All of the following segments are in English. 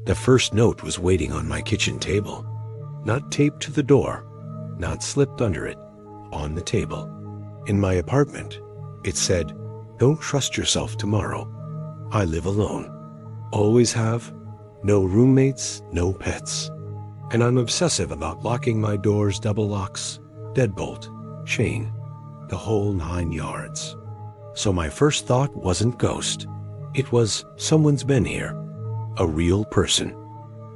The first note was waiting on my kitchen table. Not taped to the door, not slipped under it, on the table. In my apartment, it said, "Don't trust yourself tomorrow. I live alone. Always have. No roommates, no pets. And I'm obsessive about locking my doors, double locks, deadbolt, chain, the whole 9 yards." So my first thought wasn't ghost. It was someone's been here. A real person.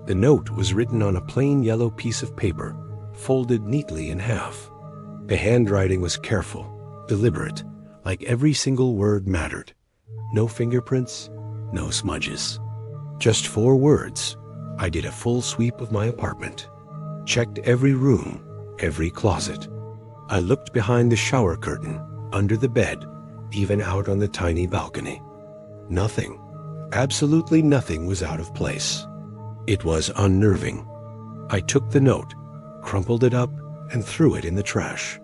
The note was written on a plain yellow piece of paper, folded neatly in half. The handwriting was careful, deliberate, like every single word mattered. No fingerprints, no smudges. Just 4 words. I did a full sweep of my apartment. Checked every room, every closet. I looked behind the shower curtain, under the bed, even out on the tiny balcony. Nothing, absolutely nothing was out of place. It was unnerving. I took the note, crumpled it up, and threw it in the trash.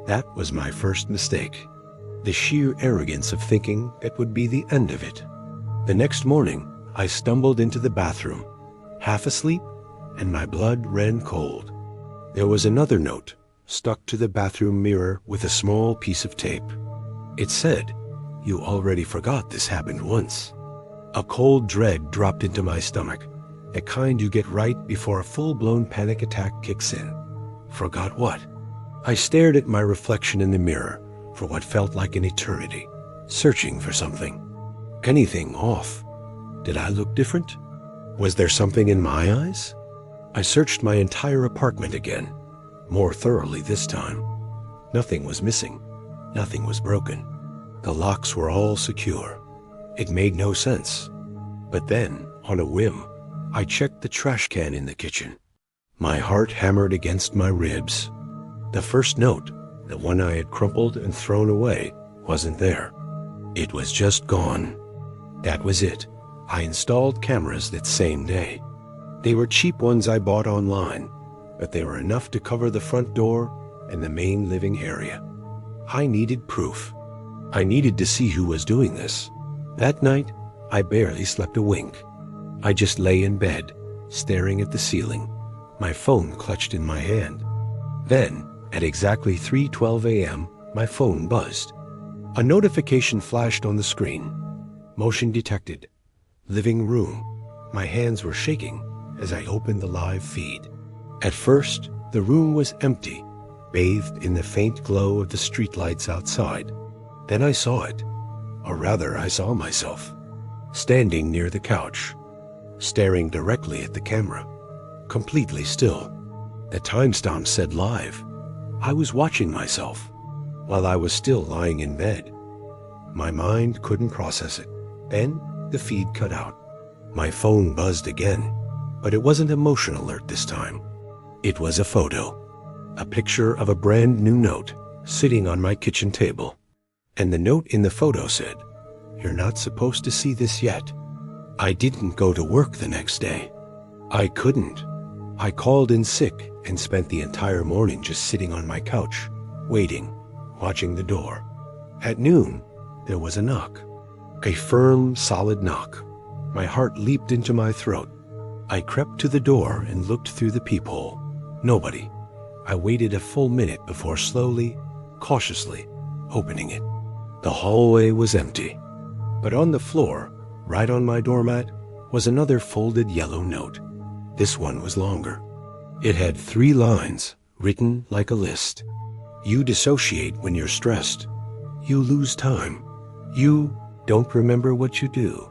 That was my first mistake. The sheer arrogance of thinking it would be the end of it. The next morning, I stumbled into the bathroom, half asleep, and my blood ran cold. There was another note, stuck to the bathroom mirror with a small piece of tape. It said, "You already forgot this happened once." A cold dread dropped into my stomach, the kind you get right before a full-blown panic attack kicks in. Forgot what? I stared at my reflection in the mirror for what felt like an eternity, searching for something. Anything off? Did I look different? Was there something in my eyes? I searched my entire apartment again, more thoroughly this time. Nothing was missing. Nothing was broken. The locks were all secure. It made no sense. But then, on a whim, I checked the trash can in the kitchen. My heart hammered against my ribs. The first note, the one I had crumpled and thrown away, wasn't there. It was just gone. That was it. I installed cameras that same day. They were cheap ones I bought online, but they were enough to cover the front door and the main living area. I needed proof. I needed to see who was doing this. That night, I barely slept a wink. I just lay in bed, staring at the ceiling, my phone clutched in my hand. Then, at exactly 3:12 a.m., my phone buzzed. A notification flashed on the screen. Motion detected. Living room. My hands were shaking as I opened the live feed. At first, the room was empty, bathed in the faint glow of the streetlights outside. Then I saw it, or rather I saw myself, standing near the couch, staring directly at the camera, completely still. The timestamp said live. I was watching myself, while I was still lying in bed. My mind couldn't process it. Then the feed cut out. My phone buzzed again, but it wasn't a motion alert this time. It was a photo, a picture of a brand new note sitting on my kitchen table. And the note in the photo said, "You're not supposed to see this yet." I didn't go to work the next day. I couldn't. I called in sick and spent the entire morning just sitting on my couch, waiting, watching the door. At noon, there was a knock. A firm, solid knock. My heart leaped into my throat. I crept to the door and looked through the peephole. Nobody. I waited a full minute before slowly, cautiously, opening it. The hallway was empty. But on the floor, right on my doormat, was another folded yellow note. This one was longer. It had 3 lines, written like a list. You dissociate when you're stressed. You lose time. You don't remember what you do.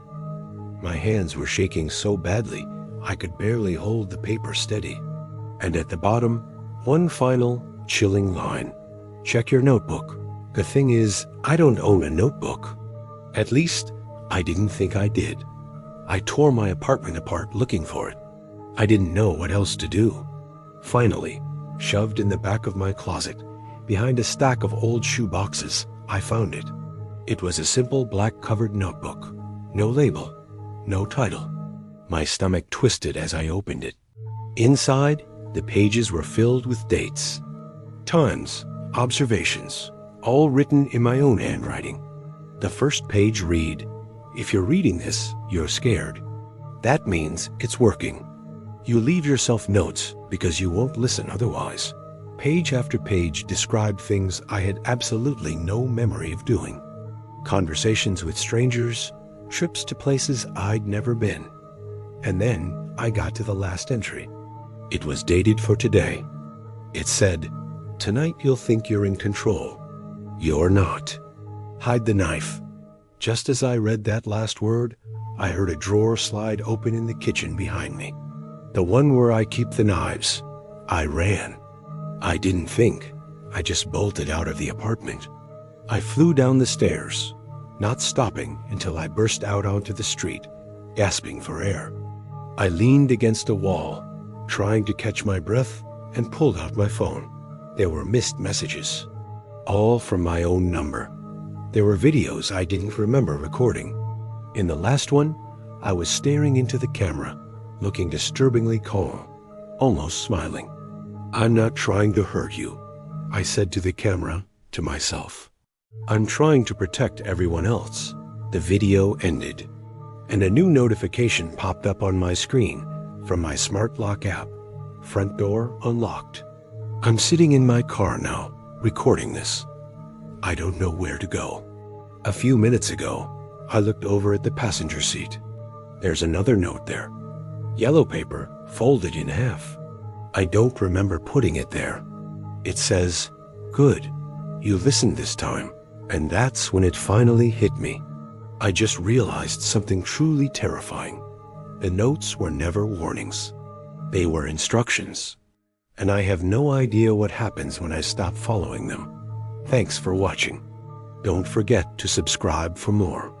My hands were shaking so badly, I could barely hold the paper steady. And at the bottom, one final, chilling line. Check your notebook. The thing is, I don't own a notebook. At least, I didn't think I did. I tore my apartment apart looking for it. I didn't know what else to do. Finally, shoved in the back of my closet, behind a stack of old shoe boxes, I found it. It was a simple black-covered notebook. No label, no title. My stomach twisted as I opened it. Inside, the pages were filled with dates. Times, observations, all written in my own handwriting. The first page read, "If you're reading this, you're scared." That means it's working. You leave yourself notes because you won't listen otherwise. Page after page described things I had absolutely no memory of doing. Conversations with strangers, trips to places I'd never been. And then I got to the last entry. It was dated for today. It said, "Tonight you'll think you're in control. You're not. Hide the knife." Just as I read that last word, I heard a drawer slide open in the kitchen behind me. The one where I keep the knives. I ran. I didn't think. I just bolted out of the apartment. I flew down the stairs, not stopping until I burst out onto the street, gasping for air. I leaned against a wall, trying to catch my breath, and pulled out my phone. There were missed messages, all from my own number. There were videos I didn't remember recording. In the last one, I was staring into the camera, looking disturbingly calm, almost smiling. "I'm not trying to hurt you," I said to the camera, to myself. "I'm trying to protect everyone else." The video ended, and a new notification popped up on my screen from my smart lock app. Front door unlocked. I'm sitting in my car now, recording this. I don't know where to go. A few minutes ago, I looked over at the passenger seat. There's another note there. Yellow paper, folded in half. I don't remember putting it there. It says, "Good, you listened this time." And that's when it finally hit me. I just realized something truly terrifying. The notes were never warnings. They were instructions. And I have no idea what happens when I stop following them. Thanks for watching. Don't forget to subscribe for more.